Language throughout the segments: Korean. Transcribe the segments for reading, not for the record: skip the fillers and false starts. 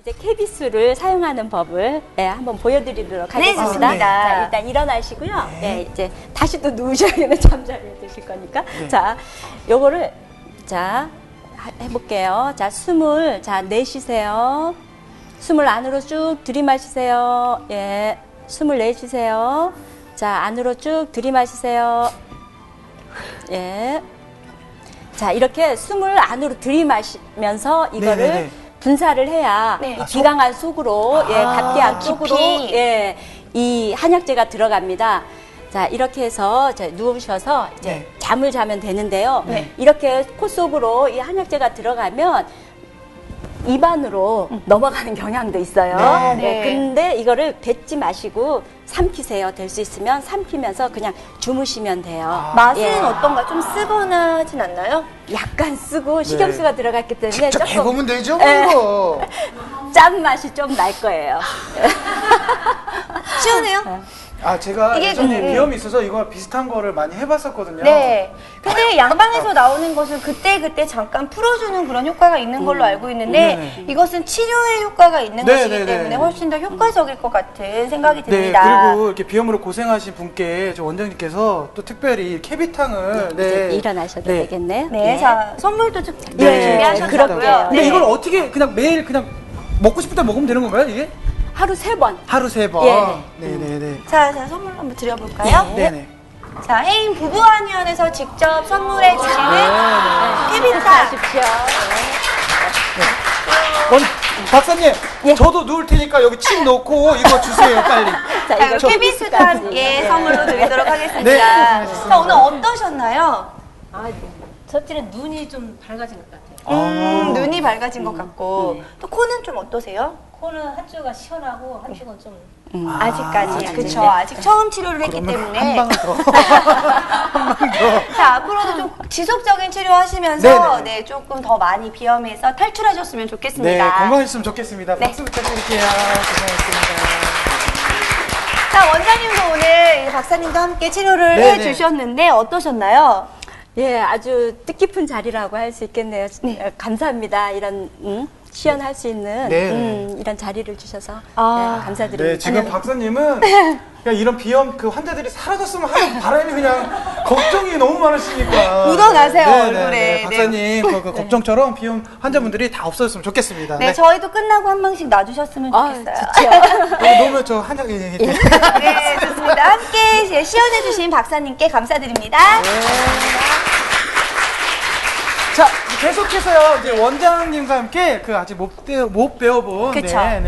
이제 케비스를 사용하는 법을 한번 보여드리도록 네, 하겠습니다. 좋습니다. 자, 일단 일어나시고요. 이제 다시 또 누우셔야겠네. 잠자리에 드실 거니까. 자, 요거를 자 해볼게요. 자, 숨을 내쉬세요. 숨을 안으로 쭉 들이마시세요. 예, 숨을 내쉬세요. 자, 안으로 쭉 들이마시세요. 예. 자, 이렇게 숨을 안으로 들이마시면서 이거를 분사를 해야 이 비강한 속으로, 각기 안쪽으로, 이 한약재가 들어갑니다. 자, 이렇게 해서 누우셔서 이제 잠을 자면 되는데요. 이렇게 코 속으로 이 한약재가 들어가면 입안으로 넘어가는 경향도 있어요. 근데 이거를 뱉지 마시고 삼키세요. 될 수 있으면 삼키면서 그냥 주무시면 돼요. 맛은 어떤가? 좀 쓰거나 하진 않나요? 약간 쓰고 식염수가 들어갔기 때문에 직접 조금 해보면 되죠, 이거. 짠 맛이 좀 날 거예요. 시원해요? 제가 이게 예전에 비염이 있어서 이거 비슷한 거를 많이 해봤었거든요. 네. 근데 양방에서 나오는 것은 그때 잠깐 풀어주는 그런 효과가 있는 걸로 알고 있는데 이것은 치료에 효과가 있는 것이기 때문에 훨씬 더 효과적일 것 같은 생각이 듭니다. 그리고 이렇게 비염으로 고생하신 분께 저 원장님께서 또 특별히 캐비탕을 이제 일어나셔도 되겠네요. 네, 자 선물도 좀 준비하셨다고요. 그럴게요. 근데 이걸 어떻게 그냥 매일 그냥 먹고 싶을 때 먹으면 되는 건가요, 이게? 하루 3번. 하루 3번. 네네네. 자, 선물 한번 드려볼까요? 네네. 자, 해인 부부한의원에서 직접 선물해 주시는 캐비탕. 하십시오. 박사님, 저도 누울 테니까 여기 침 놓고 이거 주세요, 빨리. 자, 자, 이거 캐비스도 함께 선물로 드리도록 하겠습니다. 네, 자, 오늘 어떠셨나요? 첫째는 눈이 좀 밝아진 것 같아요. 눈이 밝아진 것 같고 또 코는 좀 어떠세요? 코는 한쪽은 시원하고 한쪽은 좀 아직까지 그렇죠. 아직 처음 치료를 했기 때문에 한 방을 더. 한 방 더. 자, 앞으로도 좀 지속적인 치료하시면서 조금 더 많이 비염에서 탈출하셨으면 좋겠습니다. 네, 건강했으면 좋겠습니다. 박수 부탁드릴게요. 고생하셨습니다. 자, 원장님도 오늘 박사님도 함께 치료를 해주셨는데 어떠셨나요? 예, 아주 뜻깊은 자리라고 할 수 있겠네요. 감사합니다. 이런 시연할 수 있는 이런 자리를 주셔서 감사드립니다. 네, 지금 박사님은 그냥 이런 비염 그 환자들이 사라졌으면 하는 바람이 그냥 걱정이 너무 많으시니까 묻어가세요, 얼굴에. 박사님 그 걱정처럼 비염 환자분들이 다 없어졌으면 좋겠습니다. 네, 저희도 끝나고 한 방씩 놔주셨으면 좋겠어요. 좋죠. 놓으면 저 한약 네, 좋습니다. 함께 시연해주신 박사님께 감사드립니다. 자, 계속해서요, 이제 원장님과 함께 그 아직 못 배워본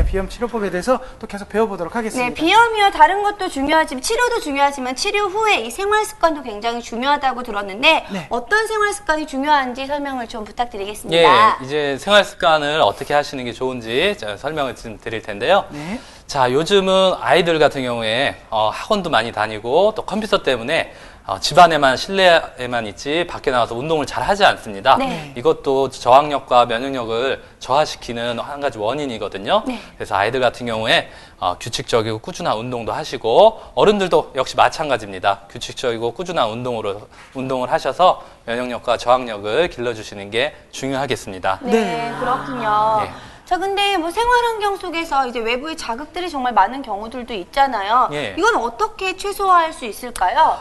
비염 치료법에 대해서 또 계속 배워보도록 하겠습니다. 네, 비염이요. 다른 것도 중요하지만 치료도 중요하지만 치료 후에 이 생활 습관도 굉장히 중요하다고 들었는데 어떤 생활 습관이 중요한지 설명을 좀 부탁드리겠습니다. 예, 이제 생활 습관을 어떻게 하시는 게 좋은지 설명을 좀 드릴 텐데요. 자, 요즘은 아이들 같은 경우에 학원도 많이 다니고 또 컴퓨터 때문에 집안에만 실내에만 있지 밖에 나가서 운동을 잘 하지 않습니다. 이것도 저항력과 면역력을 저하시키는 한 가지 원인이거든요. 그래서 아이들 같은 경우에 규칙적이고 꾸준한 운동도 하시고 어른들도 역시 마찬가지입니다. 규칙적이고 꾸준한 운동을 하셔서 면역력과 저항력을 길러주시는 게 중요하겠습니다. 네, 그렇군요. 예. 자, 근데 뭐 생활 환경 속에서 이제 외부의 자극들이 정말 많은 경우들도 있잖아요. 이건 어떻게 최소화할 수 있을까요?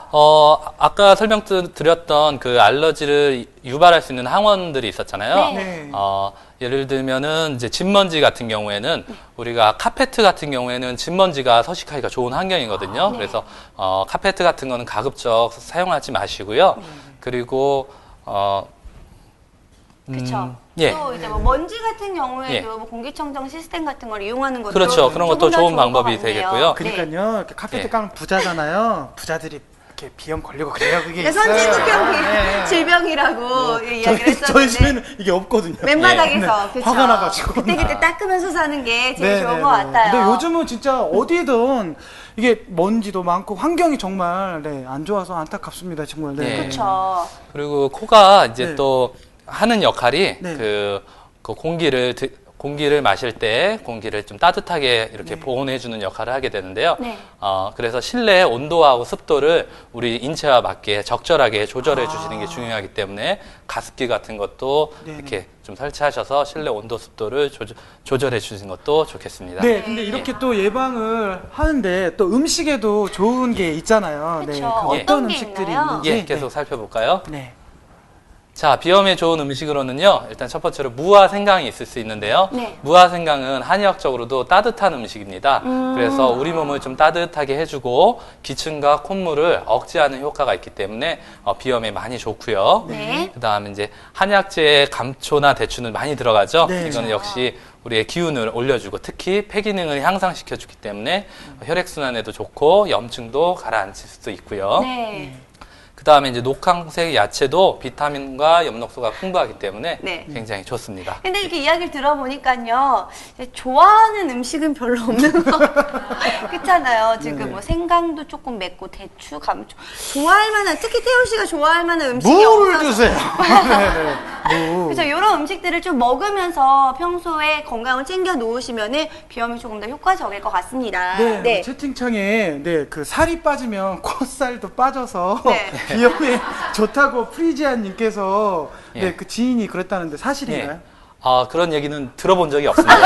아까 설명드렸던 그 알러지를 유발할 수 있는 항원들이 있었잖아요. 예를 들면은 이제 진먼지 같은 경우에는 우리가 카페트 같은 경우에는 진먼지가 서식하기가 좋은 환경이거든요. 그래서 카페트 같은 거는 가급적 사용하지 마시고요. 그리고 그렇죠. 예. 또 이제 뭐 먼지 같은 경우에도 뭐 공기청정 시스템 같은 걸 이용하는 것도 그렇죠. 그런 것도 좋은 방법이 것 되겠고요. 그러니까요, 이렇게 카페트 까면 부자잖아요. 부자들이 이렇게 비염 걸리고 그래요. 그게 네, 있어요. 선진국형 질병이라고 이야기를 했었는데 저희 집에는 이게 없거든요. 맨바닥에서 그렇죠. 화가 나가지고 그때 닦으면서 사는 게 제일 좋은 것 같아요. 근데 요즘은 진짜 어디든 이게 먼지도 많고 환경이 정말 안 좋아서 안타깝습니다. 정말. 그렇죠. 그리고 코가 이제 또 하는 역할이 그 공기를 공기를 마실 때 공기를 좀 따뜻하게 이렇게 보온해주는 역할을 하게 되는데요. 네. 그래서 실내 온도하고 습도를 우리 인체와 맞게 적절하게 조절해 주시는 게 중요하기 때문에 가습기 같은 것도 이렇게 좀 설치하셔서 실내 온도 습도를 조절해 주시는 것도 좋겠습니다. 네, 근데 이렇게 또 예방을 하는데 또 음식에도 좋은 게 있잖아요. 네, 그쵸. 그 어떤 어떤 게 음식들이 있나요? 있는지 예, 계속 살펴볼까요? 네. 자, 비염에 좋은 음식으로는요, 일단 첫 번째로 무와 생강이 있을 수 있는데요. 네. 무와 생강은 한의학적으로도 따뜻한 음식입니다. 그래서 우리 몸을 좀 따뜻하게 해주고 기침과 콧물을 억제하는 효과가 있기 때문에 비염에 많이 좋고요. 네. 그 다음에 이제 한약재에 감초나 대추는 많이 들어가죠. 네. 이거는 역시 우리의 기운을 올려주고 특히 폐 기능을 향상시켜주기 때문에 혈액순환에도 좋고 염증도 가라앉힐 수도 있고요. 네. 그 다음에 이제 녹황색 야채도 비타민과 엽록소가 풍부하기 때문에 네. 굉장히 좋습니다. 근데 이렇게 이야기를 들어보니까요, 이제 좋아하는 음식은 별로 없는 거 그렇잖아요. 지금 뭐 생강도 조금 맵고 대추, 감초 좋아할 만한, 특히 태호 씨가 좋아할 만한 음식이 무를 없어서 주세요. 네, 무. 그래서 이런 음식들을 좀 먹으면서 평소에 건강을 챙겨 놓으시면은 비염이 조금 더 효과적일 것 같습니다. 네, 채팅창에 그 살이 빠지면 콧살도 빠져서 네. 비염에 좋다고 프리지아님께서 예. 그 지인이 그랬다는데 사실인가요? 예. 그런 얘기는 들어본 적이 없습니다.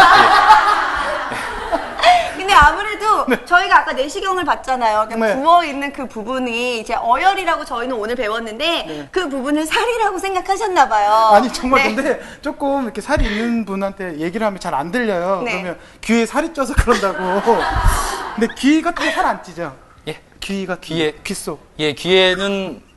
근데 아무래도 저희가 아까 내시경을 봤잖아요. 네. 부어 있는 그 부분이 이제 어혈이라고 저희는 오늘 배웠는데 그 부분을 살이라고 생각하셨나 봐요. 아니 정말 네. 근데 조금 이렇게 살이 있는 분한테 얘기를 하면 잘 안 들려요. 네. 그러면 귀에 살이 쪄서 그런다고. 근데 귀 같은 게 살 안 찌죠? 예. 귀 같은 귀에- 귀 속. 예, 귀에는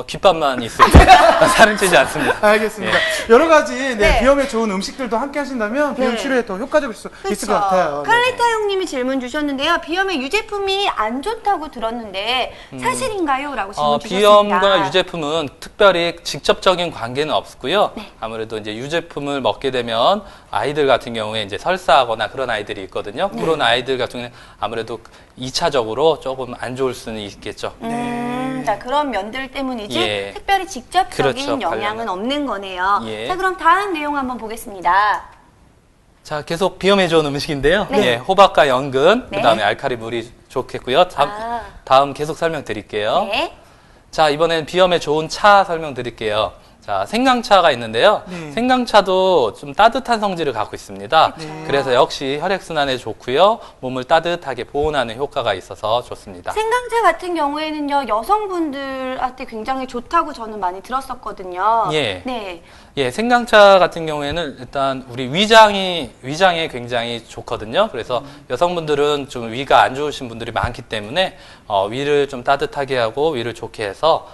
귓밥만 있습니다. 살은 찌지 않습니다. 알겠습니다. 여러 가지 네. 비염에 좋은 음식들도 함께 하신다면 비염 네. 치료에 더 효과적일 수 있을 것 그쵸. 같아요. 네. 칼리타 형님이 질문 주셨는데요. 비염에 유제품이 안 좋다고 들었는데 사실인가요? 라고 질문 주셨습니다. 비염과 유제품은 특별히 직접적인 관계는 없고요. 아무래도 이제 유제품을 먹게 되면 아이들 같은 경우에 이제 설사하거나 그런 아이들이 있거든요. 그런 아이들 같은 경우는 아무래도 2차적으로 조금 안 좋을 수는 있겠죠. 자, 그런 면들 때문이지 예. 특별히 직접적인 그렇죠. 영향은 없는 거네요. 예. 자, 그럼 다음 내용 한번 보겠습니다. 자, 계속 비염에 좋은 음식인데요. 네. 예, 호박과 연근, 네. 그다음에 알칼리 물이 좋겠고요. 다음 계속 설명드릴게요. 네. 자, 이번엔 비염에 좋은 차 설명드릴게요. 자, 생강차가 있는데요. 네. 생강차도 좀 따뜻한 성질을 갖고 있습니다. 그래서 역시 혈액순환에 좋고요. 몸을 따뜻하게 보온하는 효과가 있어서 좋습니다. 생강차 같은 경우에는요, 여성분들한테 굉장히 좋다고 저는 많이 들었었거든요. 예. 네. 예, 생강차 같은 경우에는 일단 우리 위장에 굉장히 좋거든요. 그래서 여성분들은 좀 위가 안 좋으신 분들이 많기 때문에 위를 좀 따뜻하게 하고 위를 좋게 해서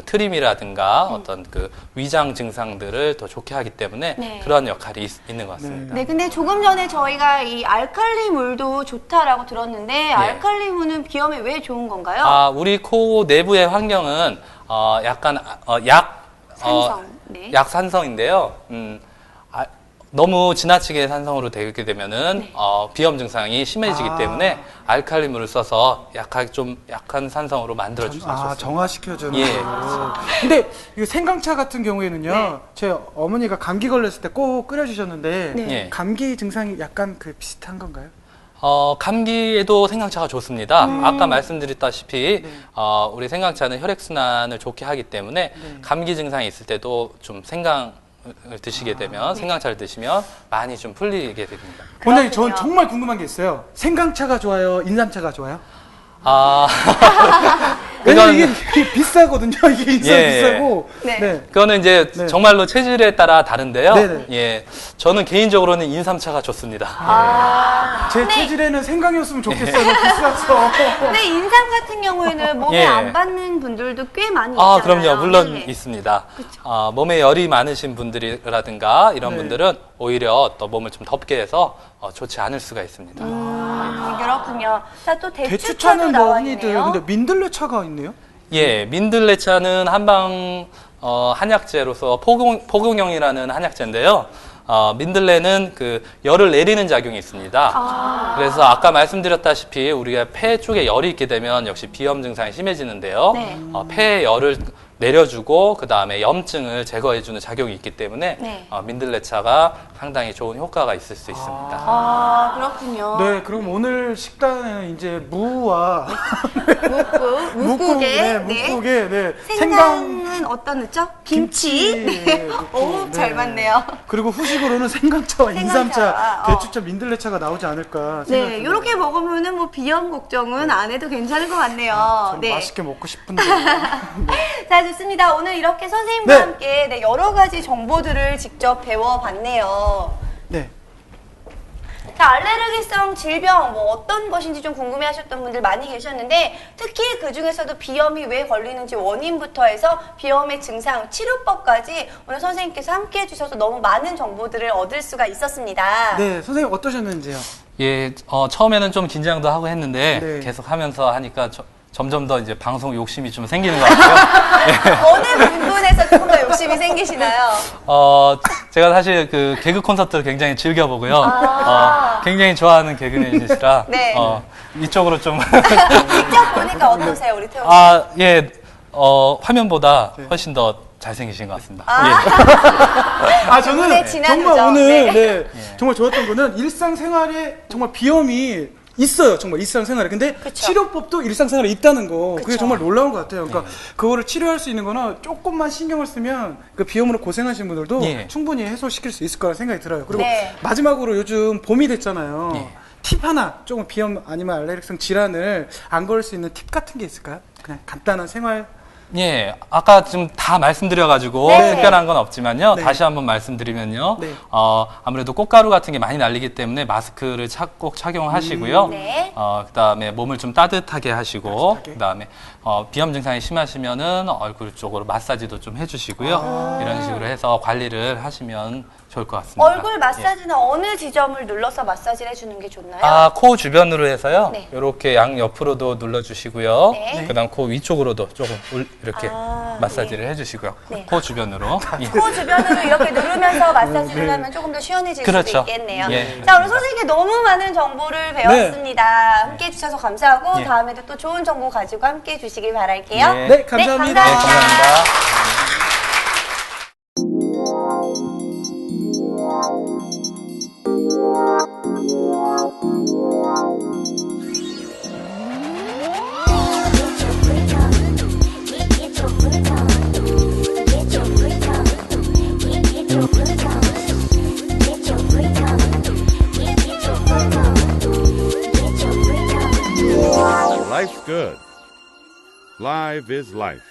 트림이라든가 어떤 그 위장 증상들을 더 좋게 하기 때문에 네. 그런 역할이 있는 것 같습니다. 네, 근데 조금 전에 저희가 이 알칼리 물도 좋다라고 들었는데, 알칼리 물은 비염에 왜 좋은 건가요? 우리 코 내부의 환경은 약간 산성. 네. 약산성인데요. 너무 지나치게 산성으로 되게 되면은 비염 증상이 심해지기 때문에 알칼리물을 써서 좀 약한 산성으로 만들어 주시면 좋습니다. 정화시켜주는 예. 거예요. 근데 이 생강차 같은 경우에는요, 네. 제 어머니가 감기 걸렸을 때 꼭 끓여주셨는데 네. 감기 증상이 약간 그 비슷한 건가요? 감기에도 생강차가 좋습니다. 아까 말씀드렸다시피 우리 생강차는 혈액순환을 좋게 하기 때문에 감기 증상이 있을 때도 좀 생강을 드시게 되면 생강차를 드시면 많이 좀 풀리게 됩니다. 원장님, 전 정말 궁금한 게 있어요. 생강차가 좋아요? 인삼차가 좋아요? 왜냐면 이게 비싸거든요. 이게 비싸고. 네. 그거는 이제 네. 정말로 체질에 따라 다른데요. 네네. 예, 저는 개인적으로는 인삼차가 좋습니다. 제 체질에는 생강이었으면 좋겠어요. 너무 비싸서. 근데 인삼 같은 경우에는 몸에 예. 안 받는 분들도 꽤 많이 있잖아요. 그럼요. 물론 네. 있습니다. 몸에 열이 많으신 분들이라든가 이런 분들은 오히려 또 몸을 좀 덥게 해서 좋지 않을 수가 있습니다. 그렇군요. 자, 또 대추차도 대추차는 나와 많이들. 있네요. 근데 민들레차가 있네요. 예, 민들레차는 한방 한약재로서 포공형이라는 한약재인데요. 민들레는 그 열을 내리는 작용이 있습니다. 그래서 아까 말씀드렸다시피 우리가 폐 쪽에 열이 있게 되면 역시 비염 증상이 심해지는데요. 네. 폐에 열을 내려주고 그 다음에 염증을 제거해주는 작용이 있기 때문에 네. 민들레차가 상당히 좋은 효과가 있을 수 있습니다. 아, 그렇군요. 네, 그럼 오늘 식단에는 이제 무와 묵국에 묵국에 네, 생강은 어떤 넣죠? 김치. 네. 넣고, 오, 잘 맞네요. 그리고 후식으로는 생강차와 생강차. 인삼차, 대추차, 민들레차가 나오지 않을까 네, 생각합니다. 이렇게 먹으면은 뭐 비염 걱정은 안 해도 괜찮을 것 같네요. 전 네. 맛있게 먹고 싶은데. 자, 좋습니다. 오늘 이렇게 선생님과 네. 함께 네, 여러 가지 정보들을 직접 배워봤네요. 네. 자, 알레르기성 질병 뭐 어떤 것인지 좀 궁금해하셨던 분들 많이 계셨는데 특히 그 중에서도 비염이 왜 걸리는지 원인부터 해서 비염의 증상, 치료법까지 오늘 선생님께서 함께 해주셔서 너무 많은 정보들을 얻을 수가 있었습니다. 네, 선생님 어떠셨는지요? 예, 처음에는 좀 긴장도 하고 했는데 네. 계속 하면서 하니까 점점 더 이제 방송 욕심이 좀 생기는 것 같아요. 어느 부분에서 조금 더 욕심이 생기시나요? 제가 사실 그 개그 콘서트를 굉장히 즐겨보고요. 굉장히 좋아하는 개그맨이시라 네. 이쪽으로 좀 직접 보니까 어떠세요, 우리 태호 씨? 예, 화면보다 훨씬 더 잘생기신 것 같습니다. 저는 그분의 진한 정말 우정. 오늘 네. 정말 좋았던 거는 일상생활에 정말 비염이 있어요. 정말 일상생활에. 근데 치료법도 일상생활에 있다는 거. 그게 정말 놀라운 것 같아요. 그러니까 그거를 치료할 수 있는 거는 조금만 신경을 쓰면 그 비염으로 고생하시는 분들도 예. 충분히 해소시킬 수 있을 거라는 생각이 들어요. 그리고 네. 마지막으로 요즘 봄이 됐잖아요. 예. 팁 하나, 조금 비염 아니면 알레르기성 질환을 안 걸릴 수 있는 팁 같은 게 있을까요? 그냥 간단한 생활. 예, 아까 지금 다 말씀드려가지고 네. 특별한 건 없지만요. 네. 다시 한번 말씀드리면요. 네. 아무래도 꽃가루 같은 게 많이 날리기 때문에 마스크를 꼭 착용하시고요. 네. 그다음에 몸을 좀 따뜻하게 하시고, 따뜻하게. 그다음에 비염 증상이 심하시면은 얼굴 쪽으로 마사지도 좀 해주시고요. 이런 식으로 해서 관리를 하시면 좋을 것 같습니다. 얼굴 마사지는 어느 지점을 눌러서 마사지를 해주는 게 좋나요? 코 주변으로 해서요. 네. 이렇게 양 옆으로도 눌러주시고요. 네. 그다음 코 위쪽으로도 조금 이렇게 마사지를 해주시고요. 네. 코 주변으로. 예. 코 주변으로 이렇게 누르면서 마사지를 하면 조금 더 시원해질 그렇죠. 수도 있겠네요. 예. 자, 오늘 선생님께 너무 많은 정보를 배웠습니다. 함께 해주셔서 감사하고 예. 다음에도 또 좋은 정보 가지고 함께 해주시길 바랄게요. 네. 네, 감사합니다. 네, 감사합니다. Life's good. Live is life.